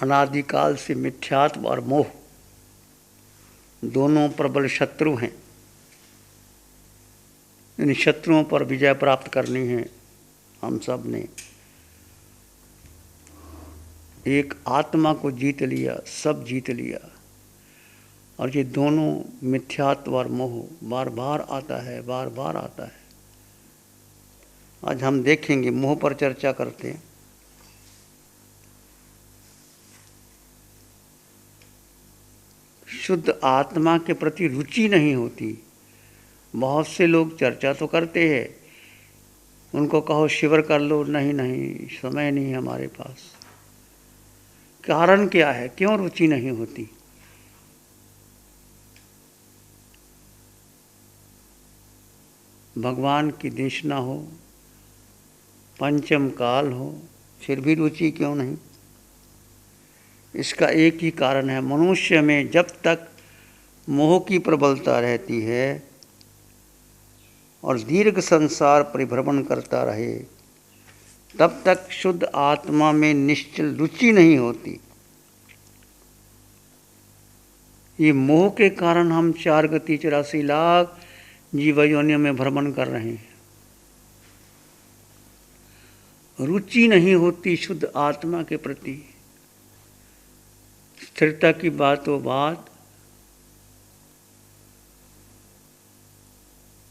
अनादिकाल से मिथ्यात्व और मोह दोनों प्रबल शत्रु हैं। इन शत्रुओं पर विजय प्राप्त करनी है। हम सब ने एक आत्मा को जीत लिया, सब जीत लिया। और ये दोनों मिथ्यात्व और मोह बार बार आता है, बार बार आता है। आज हम देखेंगे, मोह पर चर्चा करते हैं। शुद्ध आत्मा के प्रति रुचि नहीं होती। बहुत से लोग चर्चा तो करते हैं, उनको कहो शिविर कर लो, नहीं नहीं समय नहीं है हमारे पास। कारण क्या है, क्यों रुचि नहीं होती? भगवान की देशना हो, पंचम काल हो, फिर भी रुचि क्यों नहीं? इसका एक ही कारण है, मनुष्य में जब तक मोह की प्रबलता रहती है और दीर्घ संसार परिभ्रमण करता रहे, तब तक शुद्ध आत्मा में निश्चल रुचि नहीं होती। ये मोह के कारण हम 4 गति 84 लाख जीव योनियों में भ्रमण कर रहे हैं। रुचि नहीं होती शुद्ध आत्मा के प्रति। स्थिरता की बात वो बात,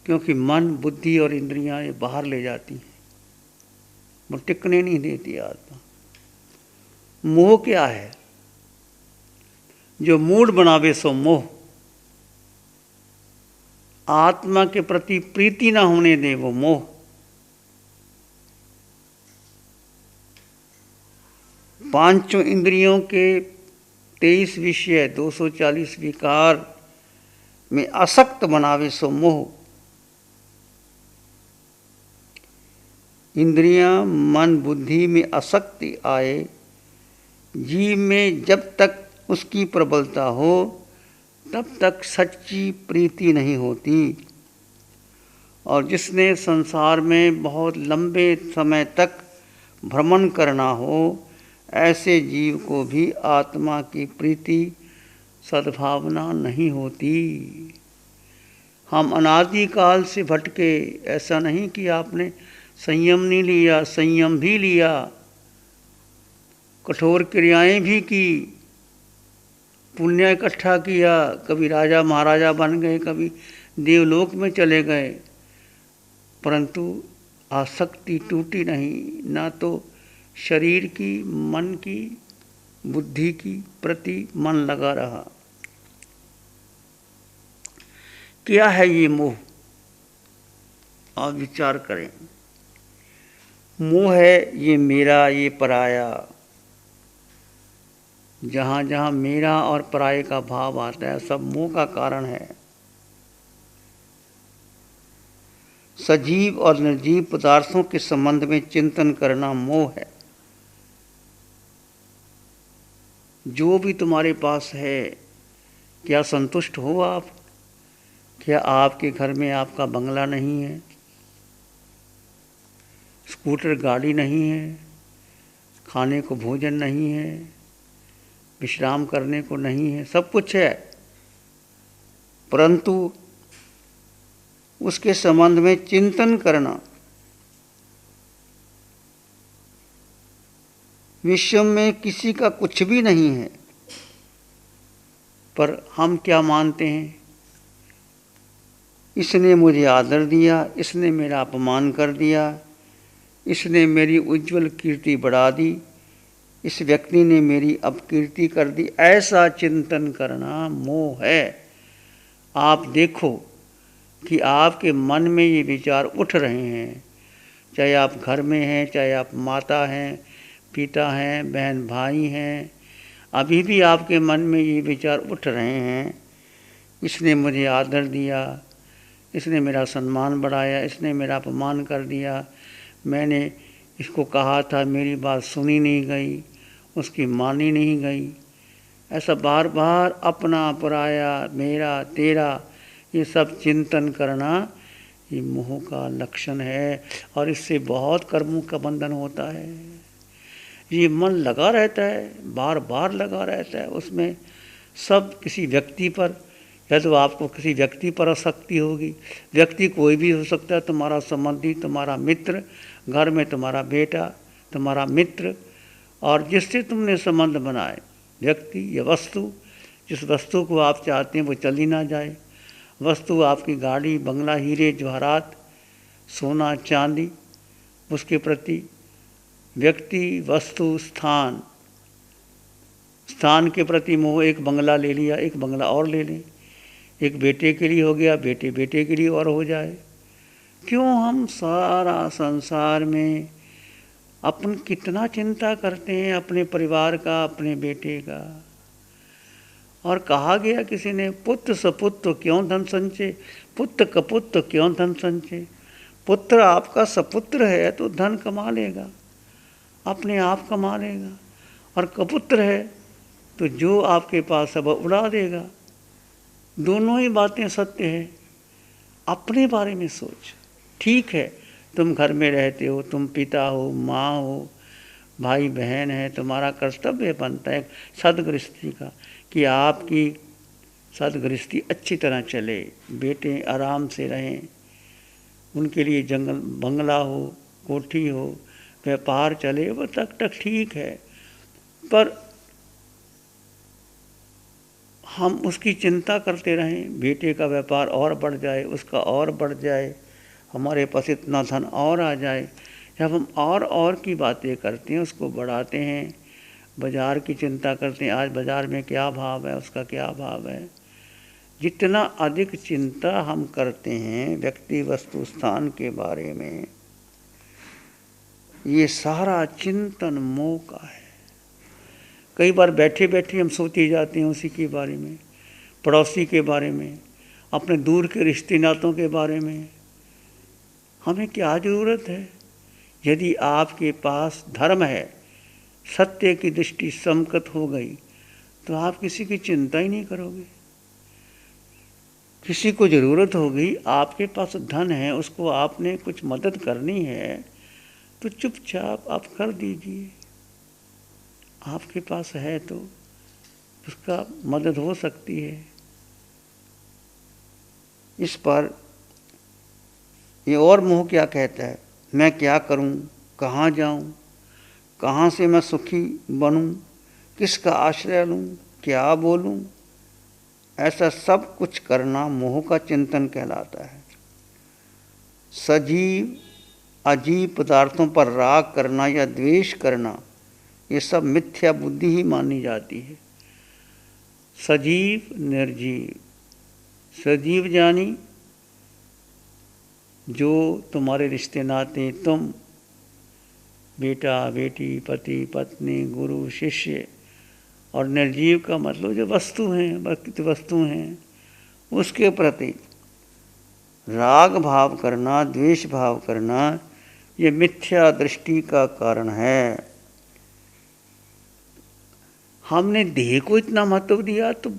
क्योंकि मन, बुद्धि और इंद्रियां ये बाहर ले जाती हैं, वो टिकने नहीं देती आत्मा। मोह क्या है? जो मूड बनावे सो मोह। आत्मा के प्रति प्रीति ना होने दे वो मोह। पांचों इंद्रियों के 23 विषय 240 विकार में आसक्त बनावे सो मोह। इंद्रियां, मन, बुद्धि में आसक्ति आए, जीव में जब तक उसकी प्रबलता हो तब तक सच्ची प्रीति नहीं होती। और जिसने संसार में बहुत लंबे समय तक भ्रमण करना हो, ऐसे जीव को भी आत्मा की प्रीति, सद्भावना नहीं होती। हम अनादिकाल से भटके। ऐसा नहीं कि आपने संयम नहीं लिया, संयम भी लिया, कठोर क्रियाएं भी की, पुण्य इकट्ठा किया, कभी राजा महाराजा बन गए, कभी देवलोक में चले गए, परंतु आसक्ति टूटी नहीं। ना तो शरीर की, मन की, बुद्धि की प्रति मन लगा रहा। क्या है ये मोह? आप विचार करें। मोह है ये मेरा, ये पराया। जहाँ जहाँ मेरा और पराये का भाव आता है, सब मोह का कारण है। सजीव और निर्जीव पदार्थों के संबंध में चिंतन करना मोह है। जो भी तुम्हारे पास है, क्या संतुष्ट हो आप? क्या आपके घर में आपका बंगला नहीं है, स्कूटर गाड़ी नहीं है, खाने को भोजन नहीं है, विश्राम करने को नहीं है? सब कुछ है, परंतु उसके संबंध में चिंतन करना। विश्व में किसी का कुछ भी नहीं है, पर हम क्या मानते हैं? इसने मुझे आदर दिया, इसने मेरा अपमान कर दिया, इसने मेरी उज्जवल कीर्ति बढ़ा दी, इस व्यक्ति ने मेरी अपकीर्ति कर दी। ऐसा चिंतन करना मोह है। आप देखो कि आपके मन में ये विचार उठ रहे हैं, चाहे आप घर में हैं, चाहे आप माता हैं, पिता हैं, बहन भाई हैं, अभी भी आपके मन में ये विचार उठ रहे हैं, इसने मुझे आदर दिया, इसने मेरा सम्मान बढ़ाया, इसने मेरा अपमान कर दिया, मैंने इसको कहा था, मेरी बात सुनी नहीं गई, उसकी मानी नहीं गई। ऐसा बार बार अपना, पराया, मेरा, तेरा, ये सब चिंतन करना ये मोह का लक्षण है। और इससे बहुत कर्मों का बंधन होता है। ये मन लगा रहता है, बार बार लगा रहता है उसमें, सब किसी व्यक्ति पर, या तो आपको किसी व्यक्ति पर आसक्ति होगी। व्यक्ति कोई भी हो सकता है, तुम्हारा संबंधी, तुम्हारा मित्र, घर में तुम्हारा बेटा, तुम्हारा मित्र, और जिससे तुमने संबंध बनाए, व्यक्ति या वस्तु, जिस वस्तु को आप चाहते हैं वो चली ना जाए। वस्तु आपकी गाड़ी, बंगला, हीरे जवाहरात, सोना चांदी, उसके प्रति व्यक्ति, वस्तु, स्थान, स्थान के प्रति मोह, एक बंगला ले लिया, एक बंगला और ले लें, एक बेटे के लिए हो गया, बेटे बेटे के लिए और हो जाए। क्यों हम सारा संसार में अपन कितना चिंता करते हैं अपने परिवार का, अपने बेटे का। और कहा गया किसी ने, पुत्र सपुत्र क्यों धन संचय, पुत्र कपुत्र क्यों धन संचय। पुत्र आपका सपुत्र है तो धन कमा लेगा, अपने आप कमा लेगा, और कपुत्र है तो जो आपके पास है वह उड़ा देगा। दोनों ही बातें सत्य है। अपने बारे में सोच। ठीक है, तुम घर में रहते हो, तुम पिता हो, माँ हो, भाई बहन है, तुम्हारा कर्तव्य बनता है सदगृहस्थी का कि आपकी सदगृहस्थी अच्छी तरह चले, बेटे आराम से रहें, उनके लिए जंगल बंगला हो, कोठी हो, व्यापार चले, वो तक ठीक है। पर हम उसकी चिंता करते रहें, बेटे का व्यापार और बढ़ जाए, उसका और बढ़ जाए, हमारे पास इतना धन और आ जाए। जब हम और की बातें करते हैं, उसको बढ़ाते हैं, बाज़ार की चिंता करते हैं, आज बाज़ार में क्या भाव है, उसका क्या भाव है। जितना अधिक चिंता हम करते हैं व्यक्ति, वस्तु, स्थान के बारे में, ये सारा चिंतन मोह का है। कई बार बैठे बैठे हम सोते जाते हैं उसी के बारे में, पड़ोसी के बारे में, अपने दूर के रिश्ते नातों के बारे में। हमें क्या ज़रूरत है? यदि आपके पास धर्म है, सत्य की दृष्टि समकत हो गई, तो आप किसी की चिंता ही नहीं करोगे। किसी को ज़रूरत होगी, आपके पास धन है, उसको आपने कुछ मदद करनी है, तो चुपचाप आप कर दीजिए। आपके पास है तो उसका मदद हो सकती है। इस पर ये और मोह क्या कहता है, मैं क्या करूं, कहाँ जाऊं, कहाँ से मैं सुखी बनूं, किसका आश्रय लूं, क्या बोलूं। ऐसा सब कुछ करना मोह का चिंतन कहलाता है। सजीव अजीब पदार्थों पर राग करना या द्वेष करना, ये सब मिथ्या बुद्धि ही मानी जाती है। सजीव निर्जीव, सजीव जानी जो तुम्हारे रिश्ते नाते, तुम बेटा बेटी, पति पत्नी, गुरु शिष्य, और निर्जीव का मतलब जो वस्तु हैं, वस्तु हैं, उसके प्रति राग भाव करना, द्वेष भाव करना, ये मिथ्या दृष्टि का कारण है। हमने देह को इतना महत्व दिया तो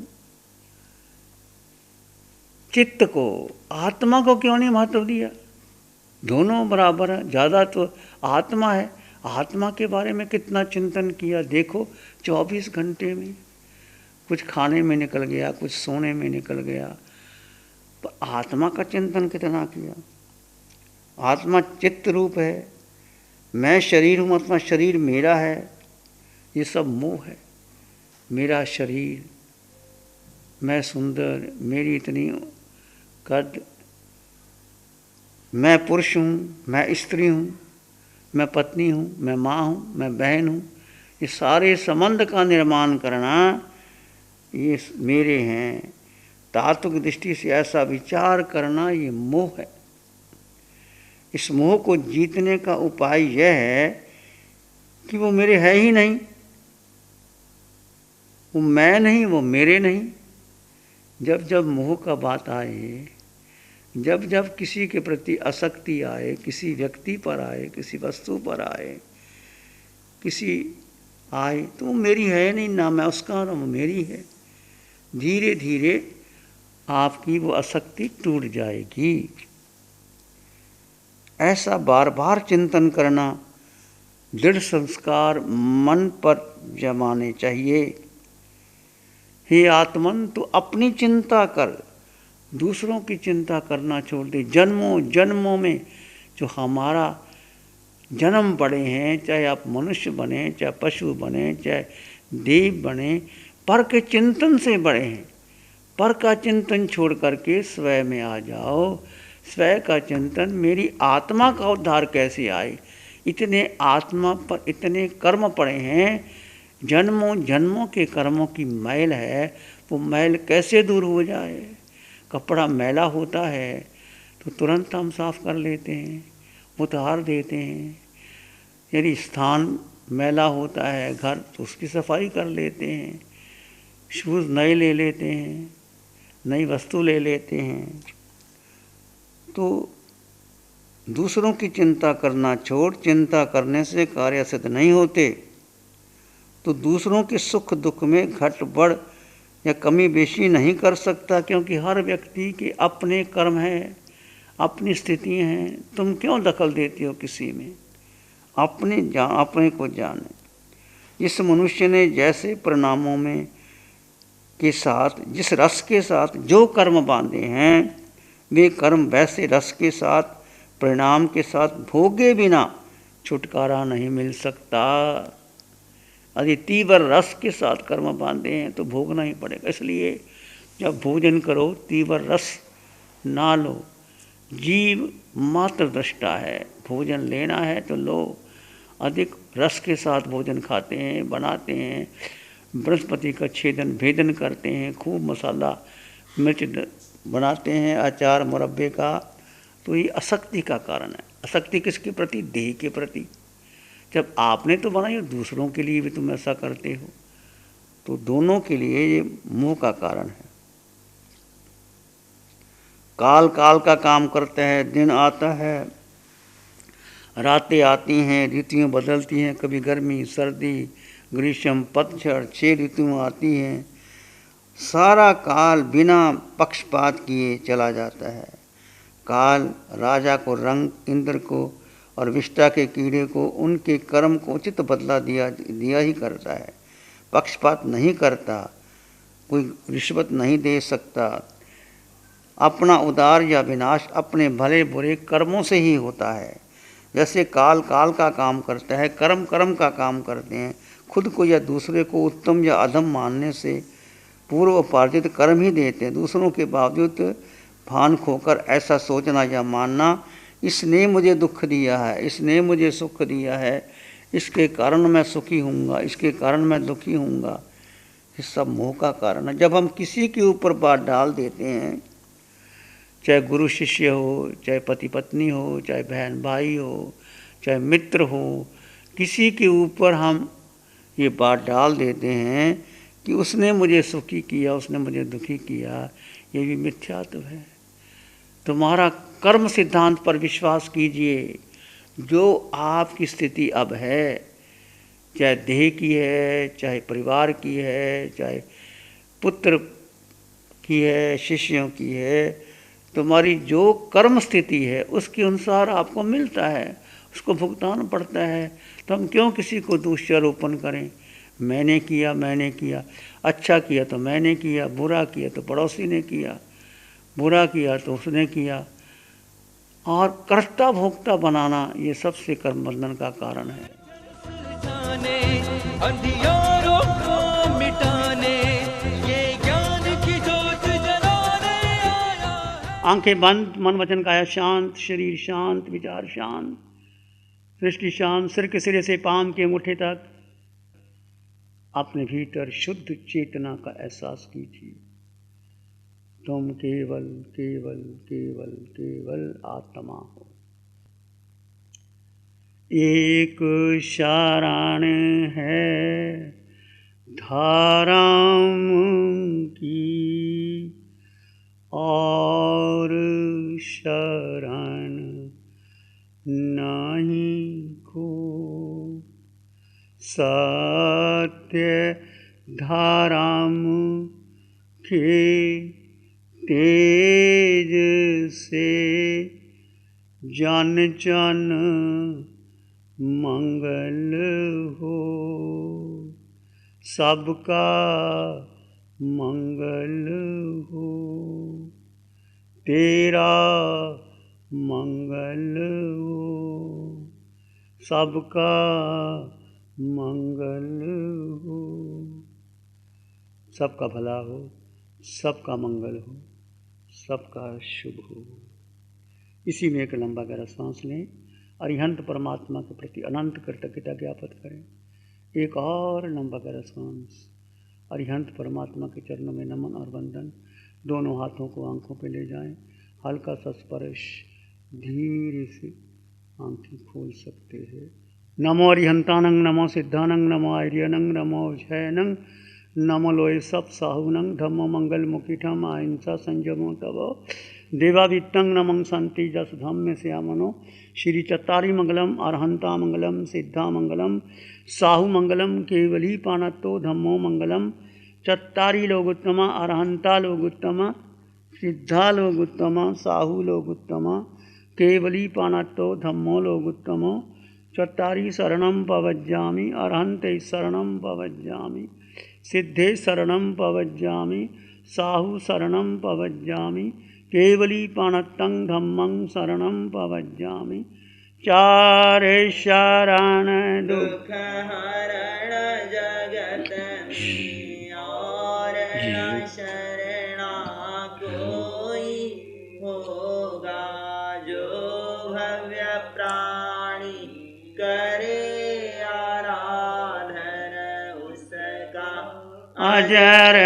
चित्त को, आत्मा को क्यों नहीं महत्व दिया? दोनों बराबर है। ज़्यादा तो आत्मा है। आत्मा के बारे में कितना चिंतन किया, देखो 24 घंटे में कुछ खाने में निकल गया, कुछ सोने में निकल गया, पर आत्मा का चिंतन कितना किया। आत्मा चित्त रूप है। मैं शरीर हूँ, आत्मा शरीर मेरा है, ये सब मोह है। मेरा शरीर, मैं सुंदर, मेरी इतनी कद, मैं पुरुष हूँ, मैं स्त्री हूँ, मैं पत्नी हूँ, मैं माँ हूँ, मैं बहन हूँ, ये सारे संबंध का निर्माण करना ये मेरे हैं। तात्विक दृष्टि से ऐसा विचार करना ये मोह है। इस मोह को जीतने का उपाय यह है कि वो मेरे है ही नहीं, वो मैं नहीं, वो मेरे नहीं। जब जब मोह का बात आए, जब जब किसी के प्रति आसक्ति आए, किसी व्यक्ति पर आए, किसी वस्तु पर आए, किसी आए, तो वो मेरी है नहीं, ना मैं उसका, ना वो मेरी है। धीरे धीरे आपकी वो आसक्ति टूट जाएगी। ऐसा बार बार चिंतन करना दृढ़ संस्कार मन पर जमाने चाहिए। हे आत्मन, तू अपनी चिंता कर, दूसरों की चिंता करना छोड़ दे। जन्मों जन्मों में जो हमारा जन्म पड़े हैं, चाहे आप मनुष्य बने, चाहे पशु बने, चाहे देव बने, पर के चिंतन से बड़े हैं। पर का चिंतन छोड़ करके स्वयं में आ जाओ। स्वयं का चिंतन, मेरी आत्मा का उद्धार कैसे आए। इतने आत्मा पर इतने कर्म पड़े हैं, जन्मों जन्मों के कर्मों की मैल है, वो मैल कैसे दूर हो जाए। कपड़ा मैला होता है तो तुरंत हम साफ कर लेते हैं, उतार देते हैं। यदि स्थान मैला होता है घर, तो उसकी सफाई कर लेते हैं। शूज़ नए ले लेते हैं, नई वस्तु ले लेते हैं। तो दूसरों की चिंता करना छोड़, चिंता करने से कार्य सिद्ध नहीं होते। तो दूसरों के सुख दुख में घट बढ़ या कमी बेशी नहीं कर सकता, क्योंकि हर व्यक्ति के अपने कर्म हैं, अपनी स्थितियाँ हैं। तुम क्यों दखल देते हो किसी में। अपने को जाने। इस मनुष्य ने जैसे परिणामों में के साथ, जिस रस के साथ जो कर्म बांधे हैं, वे कर्म वैसे रस के साथ, परिणाम के साथ भोगे बिना छुटकारा नहीं मिल सकता। यदि तीव्र रस के साथ कर्म बांधे हैं तो भोगना ही पड़ेगा। इसलिए जब भोजन करो तीव्र रस ना लो। जीव मात्र दृष्टा है, भोजन लेना है तो लो। अधिक रस के साथ भोजन खाते हैं, बनाते हैं, बृहस्पति का छेदन भेदन करते हैं, खूब मसाला मिर्च बनाते हैं, अचार मुरब्बे का। तो ये अशक्ति का कारण है। अशक्ति किसके प्रति? देह के प्रति। जब आपने तो बनाई, दूसरों के लिए भी तुम ऐसा करते हो, तो दोनों के लिए ये मोह का कारण है। काल काल का काम करता है। दिन आता है, रातें आती हैं, ऋतुएं बदलती हैं, कभी गर्मी, सर्दी, ग्रीष्म, पतझड़, 6 ऋतुएं आती हैं। सारा काल बिना पक्षपात किए चला जाता है। काल राजा को रंग, इंद्र को और विष्टा के कीड़े को उनके कर्म को उचित बदला दिया ही करता है। पक्षपात नहीं करता, कोई रिश्वत नहीं दे सकता। अपना उद्धार या विनाश अपने भले बुरे कर्मों से ही होता है। जैसे काल काल का काम करता है, कर्म कर्म का काम करते हैं। खुद को या दूसरे को उत्तम या अधम मानने से पूर्व उपार्जित कर्म ही देते हैं। दूसरों के बावजूद भान खोकर ऐसा सोचना या मानना, इसने मुझे दुख दिया है, इसने मुझे सुख दिया है, इसके कारण मैं सुखी हूँगा, इसके कारण मैं दुखी हूँगा, ये सब मोह का कारण है। जब हम किसी के ऊपर बात डाल देते हैं, चाहे गुरु शिष्य हो, चाहे पति पत्नी हो, चाहे बहन भाई हो, चाहे मित्र हो, किसी के ऊपर हम ये बात डाल देते हैं कि उसने मुझे सुखी किया, उसने मुझे दुखी किया, ये भी मिथ्यात्व है। तुम्हारा कर्म सिद्धांत पर विश्वास कीजिए। जो आपकी स्थिति अब है, चाहे देह की है, चाहे परिवार की है, चाहे पुत्र की है, शिष्यों की है, तुम्हारी जो कर्म स्थिति है उसके अनुसार आपको मिलता है, उसको भुगतान पड़ता है। तो हम क्यों किसी को दोषारोपण करें। मैंने किया, मैंने किया, अच्छा किया तो मैंने किया, बुरा किया तो पड़ोसी ने किया, बुरा किया तो उसने किया। और कर्ता भोक्ता बनाना, ये सबसे कर्म बंधन का कारण है। अंधियारों को मिटाने, ये ज्ञान की ज्योत जलाने आया। आंखें बंद, मन वचन काया शांत, शरीर शांत, विचार शांत, सृष्टि शांत। सिर के सिरे से पांव के मुट्ठे तक अपने भीतर शुद्ध चेतना का एहसास कीजिए। तुम केवल केवल केवल केवल आत्मा हो। एक शरण है धर्म की, और शरण नहीं को। सत्य धर्म के तेज से जन जन मंगल हो, सबका मंगल हो, तेरा मंगल हो, सबका मंगल हो। सबका भला हो, सबका मंगल हो, सबका शुभ हो। इसी में एक लंबा गहरा सांस लें, अरिहंत परमात्मा के प्रति अनंत कृतज्ञता ज्ञापित करें। एक और लंबा गहरा सांस, अरिहंत परमात्मा के चरणों में नमन और वंदन। दोनों हाथों को आंखों पे ले जाएं, हल्का सा स्पर्श, धीरे से आंखें खोल सकते हैं। नमो अरिहंतानंग, नमो सिद्धानंग, नमो आर्यनंग, नमो जैनंग, नमो लोय सब साहुनंग, धम्मो मंगल मुकिठम अहिंसा संयमो तवो देवावित्तं नमं शांति जस धम्म श्यामनो। श्री चत्तारी मंगलम, अरहंता मंगलम, सिद्धा मंगलम, साहु मंगलम, केवली पाणत्तो धम्मो मंगलम। चत्तारी लोगोत्तमा, अरहंता लोगोत्तमा, सिद्धा लोगोत्तमा, साहु लोगोत्तमा, केवली पाणत्तो धम्मो लोगोत्तमो। चत्तारी शरणं पवज्जामि, अरहंते शरणं पवज्जामि, सिद्धे शरणं पवज्जामि, साहु शरणं पवज्जामि, केवली पाणत्तं धम्मं शरणं पवज्जामि। चारे शरण दुख हरण जगत में और न शरणा कोई होगा, जो भव्य प्राणी करे आराधन उसका अजर